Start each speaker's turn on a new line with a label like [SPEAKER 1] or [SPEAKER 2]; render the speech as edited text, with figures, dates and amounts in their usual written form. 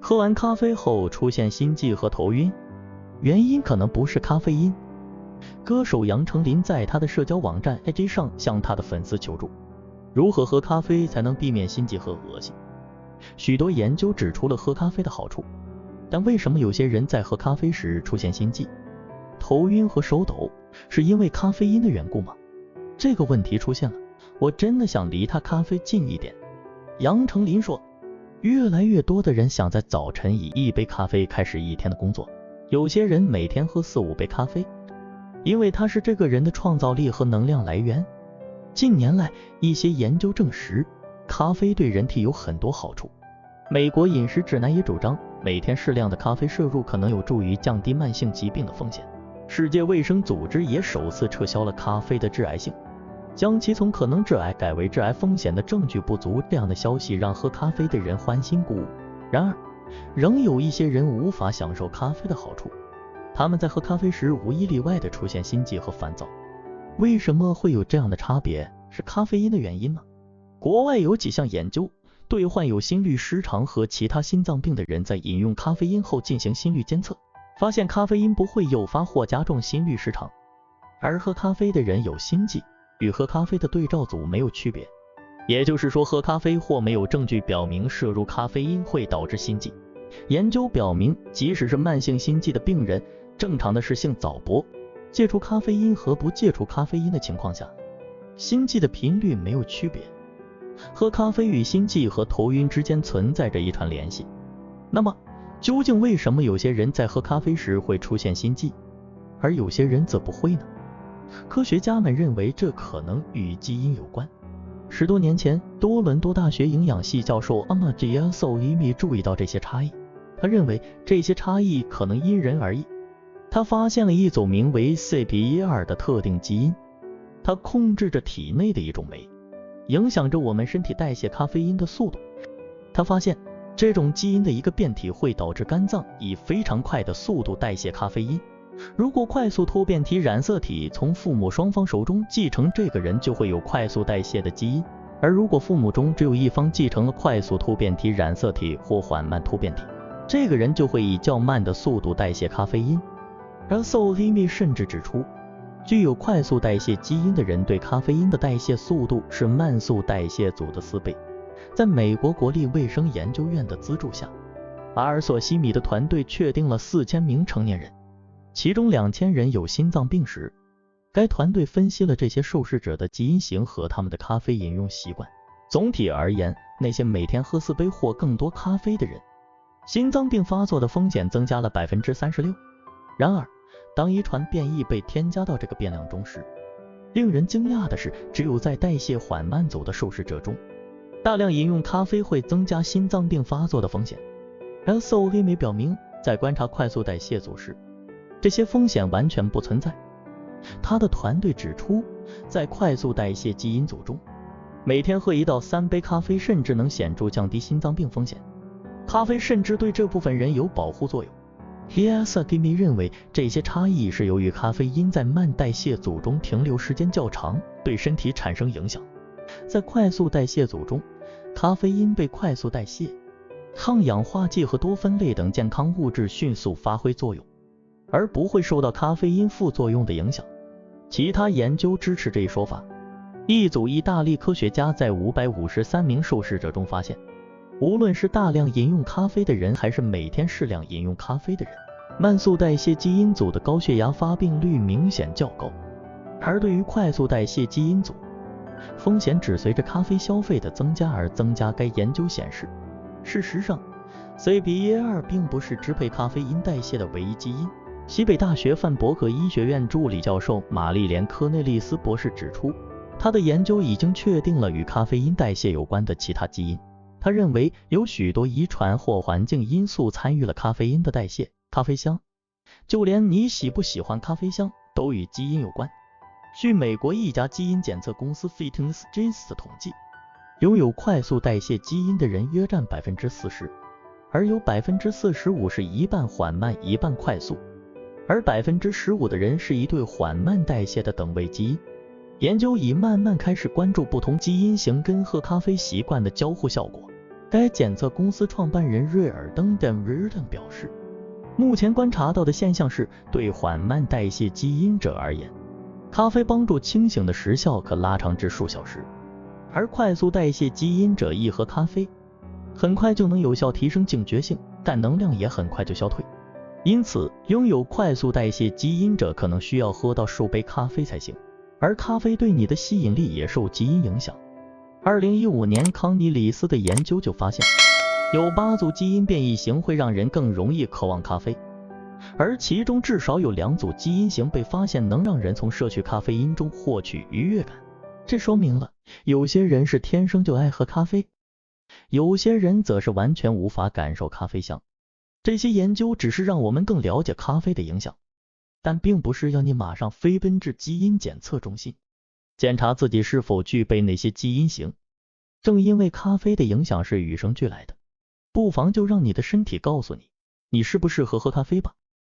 [SPEAKER 1] 喝完咖啡后出现心悸和头晕，原因可能不是咖啡因。歌手杨丞琳在他的社交网站 IG 上向他的粉丝求助，如何喝咖啡才能避免心悸和恶心。许多研究指出了喝咖啡的好处，但为什么有些人在喝咖啡时出现心悸、头晕和手抖，是因为咖啡因的缘故吗？这个问题出现了，我真的想离他咖啡近一点。杨丞琳说，越来越多的人想在早晨以一杯咖啡开始一天的工作，有些人每天喝4-5杯咖啡，因为它是这个人的创造力和能量来源。近年来，一些研究证实，咖啡对人体有很多好处。美国饮食指南也主张，每天适量的咖啡摄入可能有助于降低慢性疾病的风险。世界卫生组织也首次撤销了咖啡的致癌性，将其从可能致癌改为致癌风险的证据不足，这样的消息让喝咖啡的人欢欣鼓舞。然而，仍有一些人无法享受咖啡的好处，他们在喝咖啡时无一例外地出现心悸和烦躁。为什么会有这样的差别？是咖啡因的原因吗？国外有几项研究对患有心律失常和其他心脏病的人在饮用咖啡因后进行心率监测，发现咖啡因不会诱发或加重心律失常，而喝咖啡的人有心悸与喝咖啡的对照组没有区别。也就是说，喝咖啡或没有证据表明摄入咖啡因会导致心悸。研究表明，即使是慢性心悸的病人，正常的是性早搏，戒除咖啡因和不戒除咖啡因的情况下，心悸的频率没有区别。喝咖啡与心悸和头晕之间存在着一串联系。那么，究竟为什么有些人在喝咖啡时会出现心悸，而有些人则不会呢？科学家们认为这可能与基因有关。10多年前，多伦多大学营养系教授 Amadea Soimi 注意到这些差异。他认为这些差异可能因人而异。他发现了一组名为 CPE2 的特定基因，它控制着体内的一种酶，影响着我们身体代谢咖啡因的速度。他发现这种基因的一个变体会导致肝脏以非常快的速度代谢咖啡因。如果快速突变体染色体从父母双方手中继承，这个人就会有快速代谢的基因，而如果父母中只有一方继承了快速突变体染色体或缓慢突变体，这个人就会以较慢的速度代谢咖啡因。而 Soimi 甚至指出，具有快速代谢基因的人对咖啡因的代谢速度是慢速代谢组的4倍。在美国国立卫生研究院的资助下，阿尔索西米的团队确定了4000名成年人，其中2000人有心脏病时，该团队分析了这些受试者的基因型和他们的咖啡饮用习惯。总体而言，那些每天喝4杯或更多咖啡的人，心脏病发作的风险增加了 36%。 然而，当遗传变异被添加到这个变量中时，令人惊讶的是，只有在代谢缓慢组的受试者中，大量饮用咖啡会增加心脏病发作的风险。而 Soimi 表明，在观察快速代谢组时，这些风险完全不存在。他的团队指出，在快速代谢基因组中，每天喝1到3杯咖啡甚至能显著降低心脏病风险。咖啡甚至对这部分人有保护作用。Hiasakimi 认为，这些差异是由于咖啡因在慢代谢组中停留时间较长，对身体产生影响。在快速代谢组中，咖啡因被快速代谢，抗氧化剂和多酚类等健康物质迅速发挥作用，而不会受到咖啡因副作用的影响。其他研究支持这一说法。一组意大利科学家在553名受试者中发现，无论是大量饮用咖啡的人还是每天适量饮用咖啡的人，慢速代谢基因组的高血压发病率明显较高。而对于快速代谢基因组，风险只随着咖啡消费的增加而增加。该研究显示，事实上 CPE2 并不是支配咖啡因代谢的唯一基因。西北大学范伯格医学院助理教授玛丽莲·科内利斯博士指出，他的研究已经确定了与咖啡因代谢有关的其他基因。他认为有许多遗传或环境因素参与了咖啡因的代谢。咖啡香，就连你喜不喜欢咖啡香都与基因有关。据美国一家基因检测公司 Fitness Genes 的统计，拥有快速代谢基因的人约占 40%， 而有 45% 是一半缓慢一半快速，而 15% 的人是一对缓慢代谢的等位基因。研究已慢慢开始关注不同基因型跟喝咖啡习惯的交互效果。该检测公司创办人瑞尔登表示，目前观察到的现象是，对缓慢代谢基因者而言，咖啡帮助清醒的时效可拉长至数小时，而快速代谢基因者一喝咖啡，很快就能有效提升警觉性，但能量也很快就消退。因此，拥有快速代谢基因者可能需要喝到数杯咖啡才行，而咖啡对你的吸引力也受基因影响。2015年，康尼里斯的研究就发现，有8组基因变异型会让人更容易渴望咖啡，而其中至少有2组基因型被发现能让人从摄取咖啡因中获取愉悦感。这说明了，有些人是天生就爱喝咖啡，有些人则是完全无法感受咖啡香。这些研究只是让我们更了解咖啡的影响，但并不是要你马上飞奔至基因检测中心检查自己是否具备那些基因型。正因为咖啡的影响是与生俱来的，不妨就让你的身体告诉你，你适不适合喝咖啡吧。